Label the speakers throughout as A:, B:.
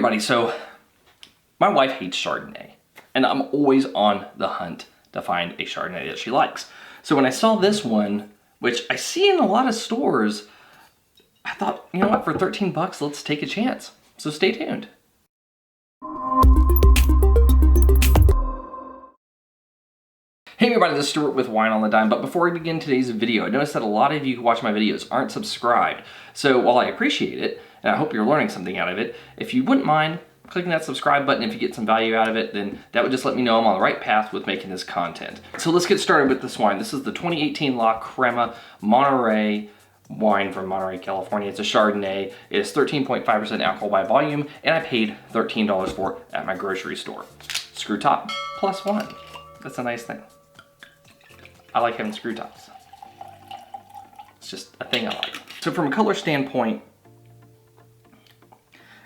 A: everybody, so my wife hates Chardonnay, and I'm always on the hunt to find a Chardonnay that she likes. So when I saw this one, which I see in a lot of stores, I thought, you know what, for 13 bucks, let's take a chance. So stay tuned. Hey everybody, this is Stuart with Wine on the Dime, but before we begin today's video, I noticed that a lot of you who watch my videos aren't subscribed. So while I appreciate it, and I hope you're learning something out of it, if you wouldn't mind clicking that subscribe button if you get some value out of it, then that would just let me know I'm on the right path with making this content. So let's get started with this wine. This is the 2018 La Crema Monterey wine from Monterey, California. It's a Chardonnay. It is 13.5% alcohol by volume, and I paid $13 for it at my grocery store. Screw top, +1. That's a nice thing. I like having screw tops. It's just a thing I like. So from a color standpoint,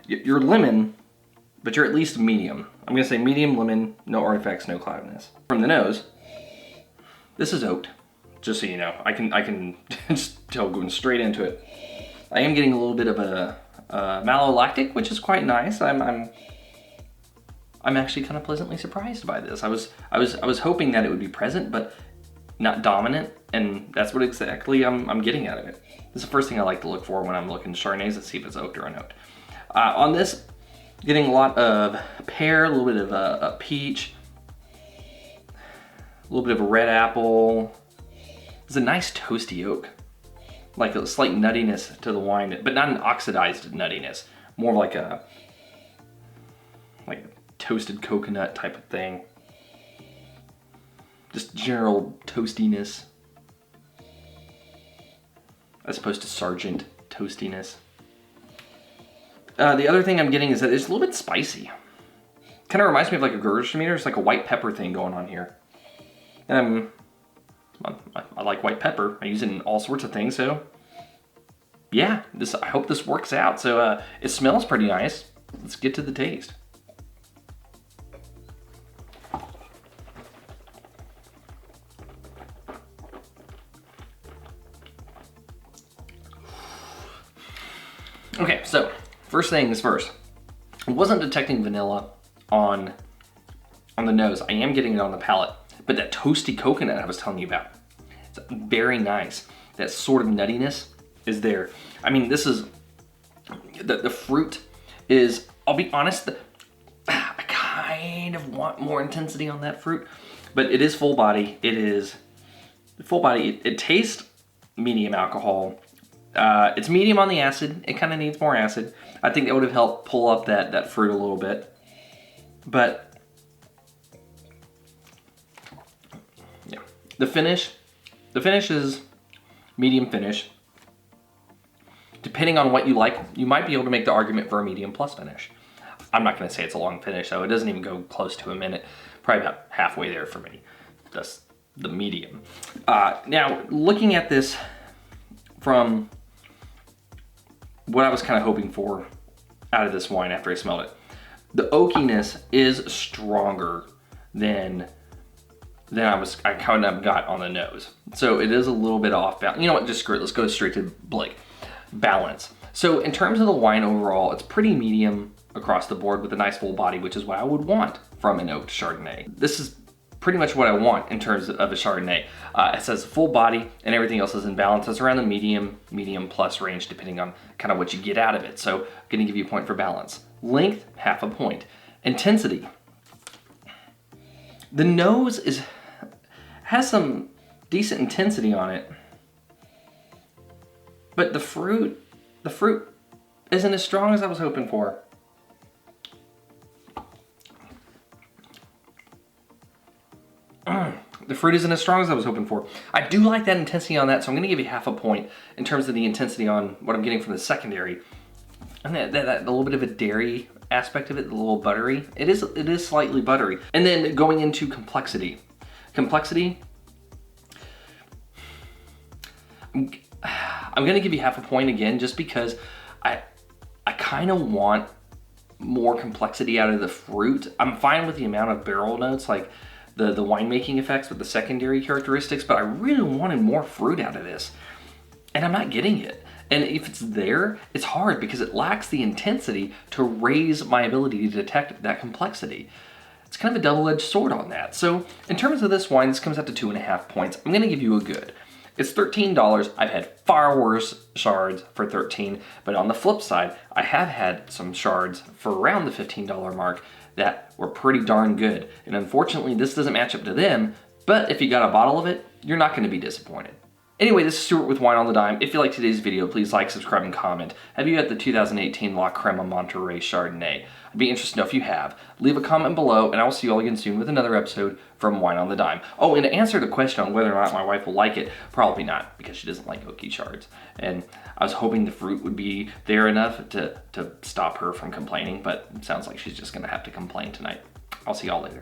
A: you're lemon, but you're at least medium. I'm gonna say medium lemon, no artifacts, no cloudiness. From the nose, this is oaked, just so you know. I can just tell going straight into it. I am getting a little bit of a malolactic, which is quite nice. I'm actually kind of pleasantly surprised by this. I was hoping that it would be present, but not dominant, and that's what exactly I'm getting out of it. This is the first thing I like to look for when I'm looking at Chardonnays, to see if it's oaked or unoaked. On this, getting a lot of pear, a little bit of a peach, a little bit of a red apple. It's a nice toasty oak, like a slight nuttiness to the wine, but not an oxidized nuttiness, more like a toasted coconut type of thing. Just general toastiness, as opposed to Sergeant toastiness. The other thing I'm getting is that it's a little bit spicy. Kind of reminds me of like a Gewürztraminer. It's like a white pepper thing going on here. I like white pepper. I use it in all sorts of things, so yeah, I hope this works out. So it smells pretty nice. Let's get to the taste. Okay, so first things first. I wasn't detecting vanilla on the nose. I am getting it on the palate, but that toasty coconut I was telling you about, it's very nice. That sort of nuttiness is there. I mean, this is, the fruit is, I'll be honest, I kind of want more intensity on that fruit, but it is full body. It is full body. It tastes medium alcohol. It's medium on the acid. It kind of needs more acid. I think that would have helped pull up that fruit a little bit. But yeah, the finish is medium finish. Depending on what you like, you might be able to make the argument for a medium plus finish. I'm not going to say it's a long finish, though. It doesn't even go close to a minute. Probably about halfway there for me. That's the medium. Now, looking at this from what I was kind of hoping for out of this wine after I smelled it, the oakiness is stronger than I kind of got on the nose. So it is a little bit off balance. You know what, just screw it. Let's go straight to Blake. Balance. So in terms of the wine overall, it's pretty medium across the board with a nice full body, which is what I would want from an oaked Chardonnay. This is pretty much what I want in terms of a Chardonnay. It says full body and everything else is in balance. It's around the medium plus range, depending on kind of what you get out of it. So I'm gonna give you a point for balance. Length, half a point. Intensity. The nose has some decent intensity on it, but the fruit isn't as strong as I was hoping for. The fruit isn't as strong as I was hoping for. I do like that intensity on that, so I'm gonna give you half a point in terms of the intensity on what I'm getting from the secondary. And that little bit of a dairy aspect of it, a little buttery. It is slightly buttery. And then going into complexity. Complexity, I'm gonna give you half a point again, just because I kind of want more complexity out of the fruit. I'm fine with the amount of barrel notes, like the winemaking effects with the secondary characteristics, but I really wanted more fruit out of this, and I'm not getting it. And if it's there, it's hard because it lacks the intensity to raise my ability to detect that complexity. It's kind of a double-edged sword on that. So in terms of this wine, this comes out to 2.5 points. I'm gonna give you a good. It's $13. I've had far worse shards for $13, but on the flip side, I have had some shards for around the $15 mark that were pretty darn good. And unfortunately, this doesn't match up to them, but if you got a bottle of it, you're not gonna be disappointed. Anyway, this is Stuart with Wine on the Dime. If you like today's video, please like, subscribe, and comment. Have you had the 2018 La Crema Monterey Chardonnay? I'd be interested to know if you have. Leave a comment below, and I will see you all again soon with another episode from Wine on the Dime. Oh, and to answer the question on whether or not my wife will like it, probably not, because she doesn't like oaky shards. And I was hoping the fruit would be there enough to stop her from complaining, but it sounds like she's just gonna have to complain tonight. I'll see y'all later.